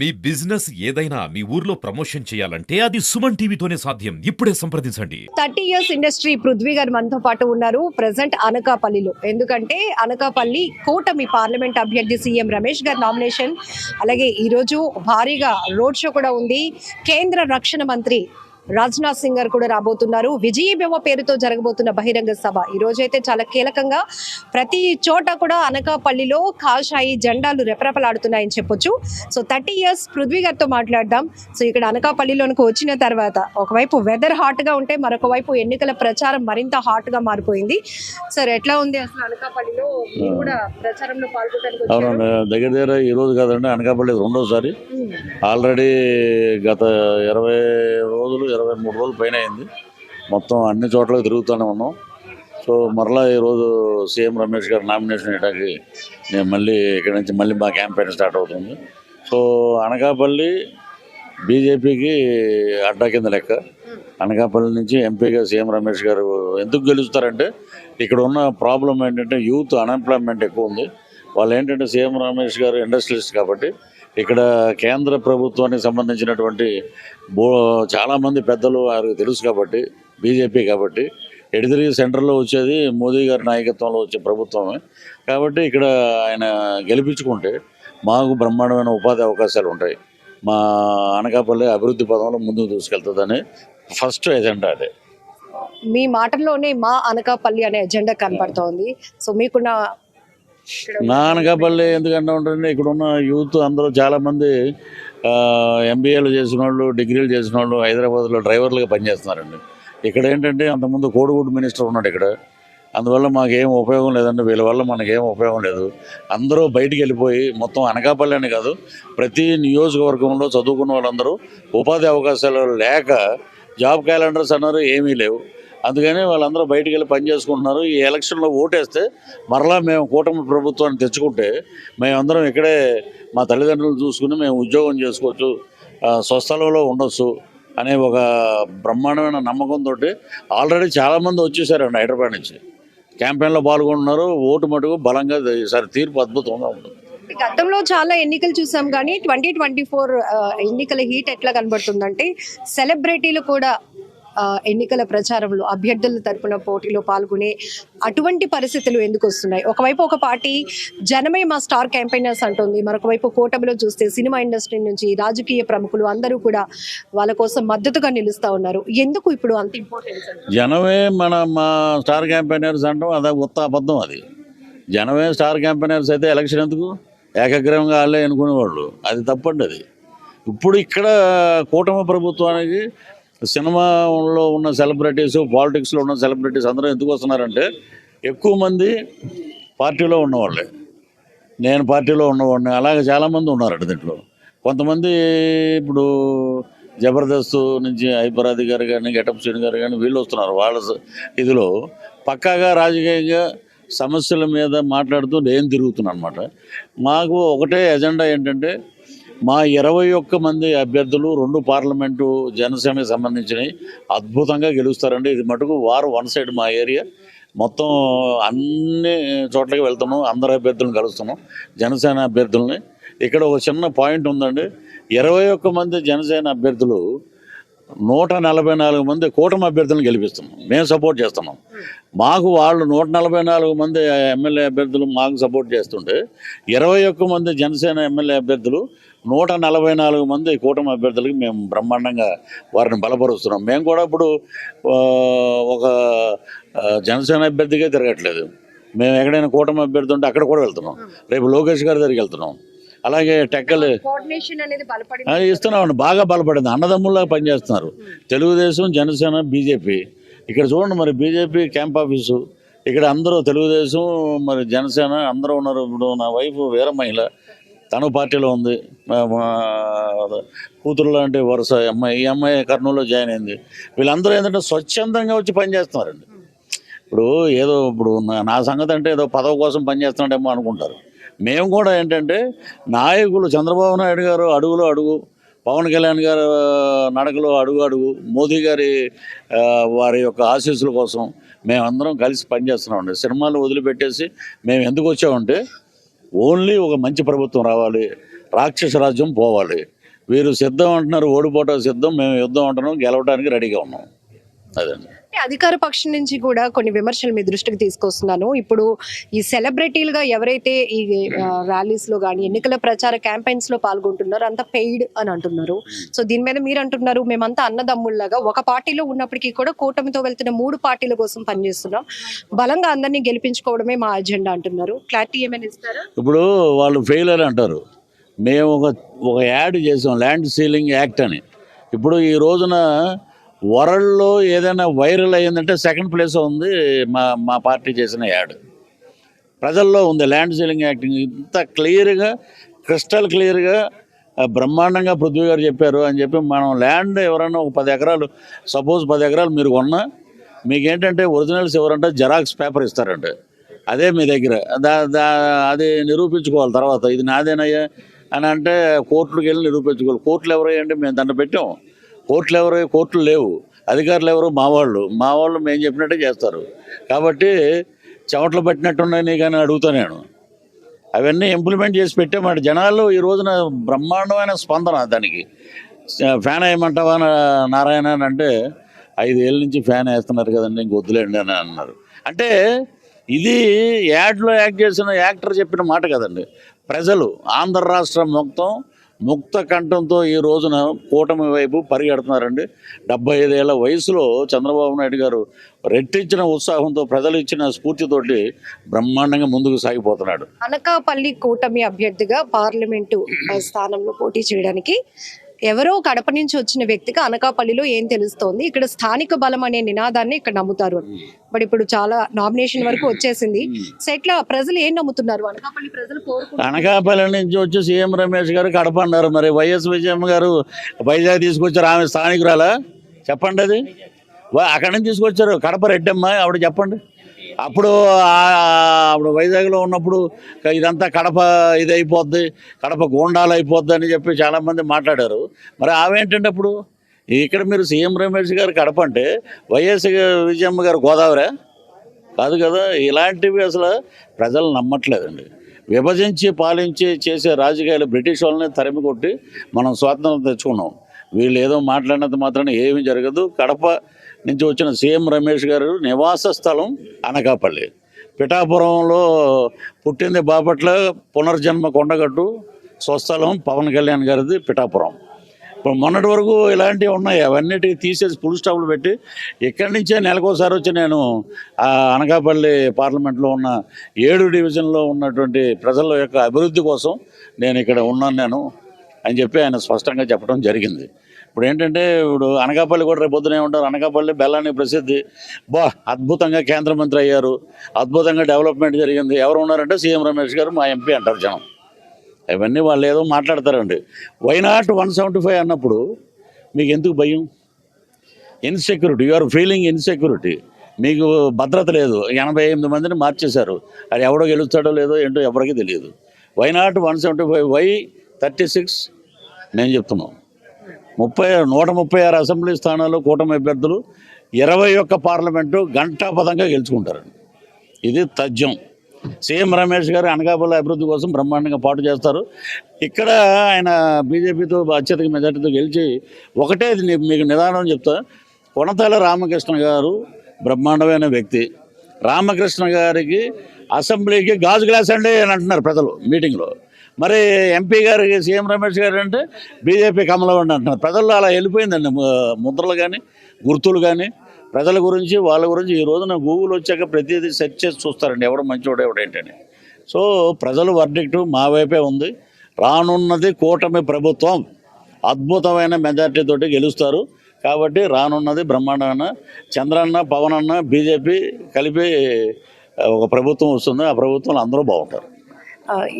మీ business ఏదైనా మీ ఊర్లో promotion చేయాలంటే అది సుమన్ టీవీతోనే సాధ్యం. ఇప్పుడే సంప్రదించండి. 30 ఇయర్స్ ఇండస్ట్రీ పృథ్వీ గారు మనతో పాటు ఉన్నారు. ప్రెసెంట్ అనకాపల్లిలో, ఎందుకంటే అనకాపల్లి కూటమి పార్లమెంట్ అభ్యర్థి సీఎం రమేష్ గారి నామినేషన్, అలాగే ఈరోజు భారీగా రోడ్ షో కూడా ఉంది. కేంద్ర రక్షణ మంత్రి రాజ్నాథ్ సింగ్ గారు కూడా రాబోతున్నారు. విజయీభవ పేరుతో జరగబోతున్న బహిరంగ సభ ఈ రోజైతే చాలా కీలకంగా ప్రతి చోట కూడా అనకాపల్లిలో కాషాయి జెండాలు రెపరెపలాడుతున్నాయని చెప్పొచ్చు. సో 30 ఇయర్స్ పృథ్వీ గారితో మాట్లాడదాం. సో ఇక్కడ అనకాపల్లిలోనికి వచ్చిన తర్వాత ఒకవైపు వెదర్ హాట్ గా ఉంటే మరొక వైపు ఎన్నికల ప్రచారం మరింత హాట్ గా మారిపోయింది. సార్ ఎట్లా ఉంది అసలు అనకాపల్లిలో? మీరు కూడా ప్రచారంలో పాల్గొనడానికి అవునండి, దగ్గర దగ్గర ఈ రోజు కాదండి, అనకాపల్లి రెండోసారి. ఆల్రెడీ గత 20 రోజులు 23 రోజులు పైన అయింది. మొత్తం అన్ని చోట్ల తిరుగుతూనే ఉన్నాం. సో మరలా ఈరోజు సీఎం రమేష్ గారు నామినేషన్ ఇవ్వడానికి నేను మళ్ళీ ఇక్కడ నుంచి మళ్ళీ మా క్యాంపెయిన్ స్టార్ట్ అవుతుంది. సో అనకాపల్లి బీజేపీకి అడ్డా కింద లెక్క. అనకాపల్లి నుంచి ఎంపీగా సీఎం రమేష్ గారు ఎందుకు గెలుస్తారంటే ఇక్కడ ఉన్న ప్రాబ్లం ఏంటంటే యూత్ అన్ఎంప్లాయ్మెంట్ ఎక్కువ ఉంది. వాళ్ళు ఏంటంటే సీఎం రమేష్ గారు ఇండస్ట్రియలిస్ట్ కాబట్టి ఇక్కడ కేంద్ర ప్రభుత్వానికి సంబంధించినటువంటి చాలామంది పెద్దలు వారికి తెలుసు కాబట్టి, బీజేపీ కాబట్టి ఎడిదిరిగి సెంటర్లో వచ్చేది మోదీ గారి నాయకత్వంలో వచ్చే ప్రభుత్వమే కాబట్టి ఇక్కడ ఆయన గెలిపించుకుంటే మాకు బ్రహ్మాండమైన ఉపాధి అవకాశాలు ఉంటాయి. మా అనకాపల్లి అభివృద్ధి పదంలో ముందుకు తీసుకెళ్తుందని ఫస్ట్ ఎజెండా అదే. మీ మాటల్లోనే మా అనకాపల్లి అనే ఎజెండా కనపడుతోంది. సో మీకున్న నా అనకాపల్లి ఎందుకంటే ఉంటుంది, ఇక్కడ ఉన్న యూత్ అందరూ చాలామంది ఎంబీఏలు చేసిన వాళ్ళు, డిగ్రీలు చేసిన వాళ్ళు హైదరాబాద్లో డ్రైవర్లుగా పనిచేస్తున్నారండి. ఇక్కడ ఏంటంటే అంతకుముందు కోడిగుడ్డు మినిస్టర్ ఉన్నాడు ఇక్కడ. అందువల్ల మాకేం ఉపయోగం లేదండి, వీళ్ళ వల్ల మనకేం ఉపయోగం లేదు. అందరూ బయటికి వెళ్ళిపోయి మొత్తం అనకాపల్లి అని కాదు, ప్రతి నియోజకవర్గంలో చదువుకున్న వాళ్ళందరూ ఉపాధి అవకాశాలు లేక జాబ్ క్యాలెండర్స్ అన్నారు, ఏమీ లేవు. అందుకని వాళ్ళందరూ బయటికి వెళ్ళి పని చేసుకుంటున్నారు. ఈ ఎలక్షన్లో ఓటేస్తే మరలా మేము కూటమి ప్రభుత్వాన్ని తెచ్చుకుంటే మేమందరం ఇక్కడే మా తల్లిదండ్రులు చూసుకుని మేము ఉద్యోగం చేసుకోవచ్చు, స్వస్థలంలో ఉండొచ్చు అనే ఒక బ్రహ్మాండమైన నమ్మకంతో ఆల్రెడీ చాలామంది వచ్చేసారండి హైదరాబాద్ నుంచి. క్యాంపెయిన్లో పాల్గొంటున్నారు. ఓటు మటుకు బలంగా ఈసారి తీర్పు అద్భుతంగా ఉంటుంది. గతంలో చాలా ఎన్నికలు చూసాం, కానీ 2024 ఎన్నికల హీట్ ఎట్లా కనబడుతుందంటే సెలబ్రిటీలు కూడా ఎన్నికల ప్రచారంలో అభ్యర్థుల తరపున పోటీలో పాల్గొనే అటువంటి పరిస్థితులు ఎందుకు వస్తున్నాయి? ఒకవైపు ఒక పార్టీ జనమే మా స్టార్ క్యాంపెయినర్స్ అంటుంది, మరొక వైపు కూటమిలో చూస్తే సినిమా ఇండస్ట్రీ నుంచి రాజకీయ ప్రముఖులు అందరూ కూడా వాళ్ళ కోసం మద్దతుగా నిలుస్తూ ఉన్నారు. ఎందుకు ఇప్పుడు అంత ఇంపార్టెన్స్? జనమే మా స్టార్ క్యాంపెయినర్స్ అంటాం, అదే ఉత్త అబద్ధం. అది జనమే స్టార్ క్యాంపెయినర్స్ అయితే ఎలక్షన్ ఎందుకు? ఏకగ్రీవంగా వాళ్ళే ఎన్నుకునేవాళ్ళు, అది తప్పండి. అది ఇప్పుడు ఇక్కడ కూటమి ప్రభుత్వానికి సినిమాలో ఉన్న సెలబ్రిటీస్, పాలిటిక్స్లో ఉన్న సెలబ్రిటీస్ అందరూ ఎందుకు వస్తున్నారంటే ఎక్కువ మంది పార్టీలో ఉన్నవాళ్ళే. నేను పార్టీలో ఉన్నవాడిని, అలాగే చాలామంది ఉన్నారండి దీంట్లో. కొంతమంది ఇప్పుడు జబర్దస్త్ నుంచి హైపరాది గారు కానీ, గెటప్ శ్రీని గారు కానీ వీళ్ళు వస్తున్నారు. వాళ్ళ ఇదిలో పక్కాగా రాజకీయంగా సమస్యల మీద మాట్లాడుతూ నేను తిరుగుతున్నాను అనమాట. మాకు ఒకటే ఎజెండా ఏంటంటే మా 21 మంది అభ్యర్థులు 2 పార్లమెంటు జనసేనకి సంబంధించినవి అద్భుతంగా గెలుస్తారండి. ఇది మటుకు వారు వన్ సైడ్ మా ఏరియా మొత్తం అన్ని చోట్లకి వెళ్తున్నాం, అందరు అభ్యర్థులను కలుస్తున్నాం, జనసేన అభ్యర్థుల్ని. ఇక్కడ ఒక చిన్న పాయింట్ ఉందండి, 21 మంది జనసేన అభ్యర్థులు 144 మంది కూటమి అభ్యర్థులను గెలిపిస్తున్నాం, మేము సపోర్ట్ చేస్తున్నాం. మాకు వాళ్ళు 144 మంది ఎమ్మెల్యే అభ్యర్థులు మాకు సపోర్ట్ చేస్తుంటే 21 మంది జనసేన ఎమ్మెల్యే అభ్యర్థులు 144 మంది కూటమి అభ్యర్థులకి మేము బ్రహ్మాండంగా వారిని బలపరుస్తున్నాం. మేము కూడా ఇప్పుడు ఒక జనసేన అభ్యర్థిగా తిరగట్లేదు, మేము ఎక్కడైనా కూటమి అభ్యర్థి ఉంటే అక్కడ కూడా వెళ్తున్నాం. రేపు లోకేష్ గారి దగ్గరికి వెళ్తున్నాం. అలాగే టెక్కలు ఇస్తున్నామండి, బాగా బలపడింది, అన్నదమ్ముల్లాగా పనిచేస్తున్నారు తెలుగుదేశం, జనసేన, బీజేపీ. ఇక్కడ చూడండి, మరి బీజేపీ క్యాంప్ ఆఫీసు ఇక్కడ అందరూ తెలుగుదేశం మరి జనసేన అందరూ ఉన్నారు. ఇప్పుడు నా వైఫ్ వేరే మహిళ, తను పార్టీలో ఉంది. కూతురు లాంటి వరుస అమ్మాయి, ఈ అమ్మాయి కర్నూలులో జాయిన్ అయింది. వీళ్ళందరూ ఏంటంటే స్వచ్ఛందంగా వచ్చి పనిచేస్తున్నారండి. ఇప్పుడు నా సంగతి అంటే ఏదో పదవి కోసం పనిచేస్తున్నాడేమో అనుకుంటారు. మేము కూడా ఏంటంటే నాయకులు చంద్రబాబు నాయుడు గారు అడుగులో అడుగు, పవన్ కళ్యాణ్ గారు నడకలో అడుగు అడుగు, మోదీ గారి వారి యొక్క ఆశీస్సుల కోసం మేమందరం కలిసి పనిచేస్తున్నామండి. సినిమాలు వదిలిపెట్టేసి మేము ఎందుకు వచ్చామంటే ఓన్లీ ఒక మంచి ప్రభుత్వం రావాలి, రాక్షస రాజ్యం పోవాలి. వీరు సిద్ధం అంటున్నారు, ఓడిపోవటం సిద్ధం, మేము యుద్ధం అంటున్నాం, గెలవడానికి రెడీగా ఉన్నాం. అదండి. అధికార పక్షం నుంచి కూడా కొన్ని విమర్శలు మీ దృష్టికి తీసుకొస్తున్నాను. ఇప్పుడు ఈ సెలబ్రిటీలుగా ఎవరైతే ఈ ర్యాలీస్ లో కానీ ఎన్నికల ప్రచార క్యాంపెయిన్స్ లో పాల్గొంటున్నారో అంతా పెయిడ్ అని అంటున్నారు. సో దీని మీద మీరు అంటున్నారు మేమంతా అన్నదమ్ముళ్లాగా ఒక పార్టీలో ఉన్నప్పటికీ కూడా కూటమితో వెళ్తున్న 3 పార్టీల కోసం పనిచేస్తున్నాం, బలంగా అందరినీ గెలిపించుకోవడమే మా అజెండా అంటున్నారు. క్లారిటీ ఏమైనా ఇస్తారా? ఇప్పుడు వాళ్ళు ఫెయిలర్ అంటారు. మేము ఒక యాడ్ చేసాం, ల్యాండ్ సీలింగ్ యాక్ట్ అని. ఇప్పుడు ఈ రోజున వరల్డ్లో ఏదైనా వైరల్ అయ్యిందంటే సెకండ్ ప్లేస్ ఉంది మా పార్టీ చేసిన యాడ్. ప్రజల్లో ఉంది ల్యాండ్ సీలింగ్ యాక్ట్. ఇంత క్లియర్గా, క్రిస్టల్ క్లియర్గా, బ్రహ్మాండంగా పృథ్వీ గారు చెప్పారు అని చెప్పి మనం ల్యాండ్ ఎవరైనా ఒక 10 ఎకరాలు, సపోజ్ 10 ఎకరాలు మీరు కొన్నా, మీకేంటంటే ఒరిజినల్స్ ఎవరంటే జెరాక్స్ పేపర్ ఇస్తారంటే అదే మీ దగ్గర అది నిరూపించుకోవాలి. తర్వాత ఇది నాదేనయ్యా అని అంటే కోర్టులకు వెళ్ళి నిరూపించుకోవాలి. కోర్టులు ఎవరయ్యా అంటే మేము దాన్ని పెట్టాం. కోర్టులు లేవు, అధికారులు ఎవరు మా వాళ్ళు మేము చెప్పినట్టే చేస్తారు. కాబట్టి చెమటలు పట్టినట్టున్నాయి కానీ అడుగుతా నేను, అవన్నీ ఇంప్లిమెంట్ చేసి పెట్టామాట. జనాలు ఈ రోజున బ్రహ్మాండమైన స్పందన దానికి. ఫ్యాన్ వేయమంటావా నారాయణ అని అంటే 5 ఏళ్ళ నుంచి ఫ్యాన్ వేస్తున్నారు కదండి, ఇంక వద్దులేండి అని అన్నారు. అంటే ఇది యాడ్లో యాక్ట్ చేసిన యాక్టర్ చెప్పిన మాట కదండి. ప్రజలు ఆంధ్ర రాష్ట్రం మొత్తం ముక్త కంఠంతో ఈ రోజున కూటమి వైపు పరిగెడుతున్నారండి. 75 ఏళ్ల వయసులో చంద్రబాబు నాయుడు గారు రెట్టించిన ఉత్సాహంతో, ప్రజలు ఇచ్చిన స్ఫూర్తితోటి బ్రహ్మాండంగా ముందుకు సాగిపోతున్నాడు. అనకాపల్లి కూటమి అభ్యర్థిగా పార్లమెంటు స్థానంలో పోటీ చేయడానికి ఎవరో కడప నుంచి వచ్చిన వ్యక్తికి అనకాపల్లిలో ఏం తెలుస్తోంది, ఇక్కడ స్థానిక బలం అనే నినాదాన్ని ఇక్కడ నమ్ముతారు. బట్ ఇప్పుడు చాలా నామినేషన్ వరకు వచ్చేసింది. సో ఇట్లా ప్రజలు ఏం నమ్ముతున్నారు? అనకాపల్లి ప్రజలు అనకాపల్లి నుంచి వచ్చి సీఎం రమేష్ గారు కడప అన్నారు. మరి వైఎస్ విజయమ్మ గారు వైజాగ్ తీసుకొచ్చారు, ఆమె స్థానికురాలా చెప్పండి? అది అక్కడి నుంచి తీసుకొచ్చారు కడప రెడ్డమ్మ, ఆవిడ చెప్పండి. అప్పుడు వైజాగ్లో ఉన్నప్పుడు ఇదంతా కడప ఇది అయిపోద్ది, కడప గూండాలు అయిపోద్ది అని చెప్పి చాలామంది మాట్లాడారు. మరి ఆవేంటంటే అప్పుడు ఇక్కడ మీరు సీఎం రమేష్ గారు కడప అంటే వైఎస్ విజయమ్మ గారు గోదావరి కాదు కదా. ఇలాంటివి అసలు ప్రజలు నమ్మట్లేదండి. విభజించి పాలించి చేసే రాజకీయాలు బ్రిటిష్ వాళ్ళని తరిమి కొట్టి మనం స్వాతంత్రం తెచ్చుకున్నాం. వీళ్ళు ఏదో మాట్లాడినంత మాత్రాన ఏమీ జరగదు. కడప నుంచి వచ్చిన సీఎం రమేష్ గారు నివాస స్థలం అనకాపల్లి. పిఠాపురంలో పుట్టింది బాపట్ల, పునర్జన్మ కొండగట్టు, స్వస్థలం పవన్ కళ్యాణ్ గారిది పిఠాపురం. ఇప్పుడు మొన్నటి వరకు ఇలాంటివి ఉన్నాయి, అవన్నిటికీ తీసేసి ఫుల్ స్టాప్లు పెట్టి ఇక్కడి నుంచే నెలకోసారి వచ్చి నేను అనకాపల్లి పార్లమెంట్లో ఉన్న 7 డివిజన్లో ఉన్నటువంటి ప్రజల యొక్క అభివృద్ధి కోసం నేను ఇక్కడ ఉన్నాను అని చెప్పి ఆయన స్పష్టంగా చెప్పడం జరిగింది. ఇప్పుడు ఏంటంటే ఇప్పుడు అనకాపల్లి కూడా రేపు పొద్దునే ఉంటారు. అనకాపల్లి బెల్లానికి ప్రసిద్ధి. అద్భుతంగా కేంద్ర మంత్రి అయ్యారు, అద్భుతంగా డెవలప్మెంట్ జరిగింది. ఎవరు ఉన్నారంటే సీఎం రమేష్ గారు మా ఎంపీ అంటారు జనం. ఇవన్నీ వాళ్ళు ఏదో మాట్లాడతారండి. వైనాట్ 175 అన్నప్పుడు మీకు ఎందుకు భయం? Insecurity, you are feeling insecurity. మీకు భద్రత లేదు. 88 మందిని మార్చేశారు. అది ఎవడో గెలుస్తాడో లేదో ఏంటో ఎవరికీ తెలియదు. వైనాట్ 175, వై 36 నేను చెప్తున్నాను. 136 అసెంబ్లీ స్థానాలు కూటమి అభ్యర్థులు, 21 పార్లమెంటు గంటాపదంగా గెలుచుకుంటారండి. ఇది తథ్యం. సీఎం రమేష్ గారు అనకాపల్లి అభివృద్ధి కోసం బ్రహ్మాండంగా పాటు చేస్తారు. ఇక్కడ ఆయన బీజేపీతో అత్యధిక మెజార్టీతో గెలిచి ఒకటే మీకు నిదానం చెప్తా. కొనతాల రామకృష్ణ గారు బ్రహ్మాండమైన వ్యక్తి. రామకృష్ణ గారికి అసెంబ్లీకి గాజు గ్లాస్ అండి అని అంటున్నారు ప్రజలు మీటింగ్లో. మరి ఎంపీ గారికి సీఎం రమేష్ గారు అంటే బీజేపీ కమలవండి అంటున్నారు. ప్రజల్లో అలా వెళ్ళిపోయిందండి ముద్రలు కానీ గుర్తులు కానీ. ప్రజల గురించి వాళ్ళ గురించి ఈ రోజున గూగుల్ వచ్చాక ప్రతిదీ సెర్చ్ చేసి చూస్తారండి ఎవడు మంచివాడు ఎవడేంటని. సో ప్రజలు వర్డిక్టు మా వైపే ఉంది. రానున్నది కూటమి ప్రభుత్వం, అద్భుతమైన మెజార్టీతోటి గెలుస్తారు. కాబట్టి రానున్నది బ్రహ్మాండమైన చంద్రన్న, పవన్ అన్న, బీజేపీ కలిపి ఒక ప్రభుత్వం వస్తుంది. ఆ ప్రభుత్వంలో అందరూ బాగుంటారు.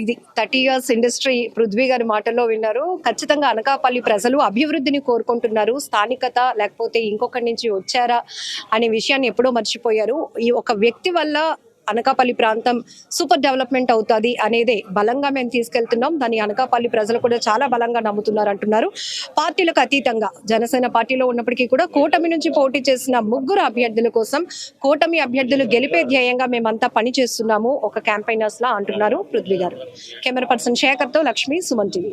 ఇది 30 years ఇండస్ట్రీ పృథ్వీ గారి మాటల్లో విన్నారు. ఖచ్చితంగా అనకాపల్లి ప్రజలు అభివృద్ధిని కోరుకుంటున్నారు. స్థానికత లేకపోతే ఇంకొకరి నుంచి వచ్చారా అనే విషయాన్ని ఎప్పుడో మర్చిపోయారు. ఈ ఒక వ్యక్తి వల్ల అనకాపల్లి ప్రాంతం సూపర్ డెవలప్మెంట్ అవుతుంది అనేదే బలంగా మేము తీసుకెళ్తున్నాం. దాన్ని అనకాపల్లి ప్రజలు కూడా చాలా బలంగా నమ్ముతున్నారు అంటున్నారు. పార్టీలకు అతీతంగా జనసేన పార్టీలో ఉన్నప్పటికీ కూడా కూటమి నుంచి పోటీ చేసిన 3 అభ్యర్థుల కోసం కూటమి అభ్యర్థులు గెలిపే ధ్యేయంగా మేమంతా పనిచేస్తున్నాము ఒక క్యాంపైనర్స్ లా అంటున్నారు పృథ్వీ గారు. కెమెరా పర్సన్ శేఖర్తో లక్ష్మి, సుమన్ టీవీ.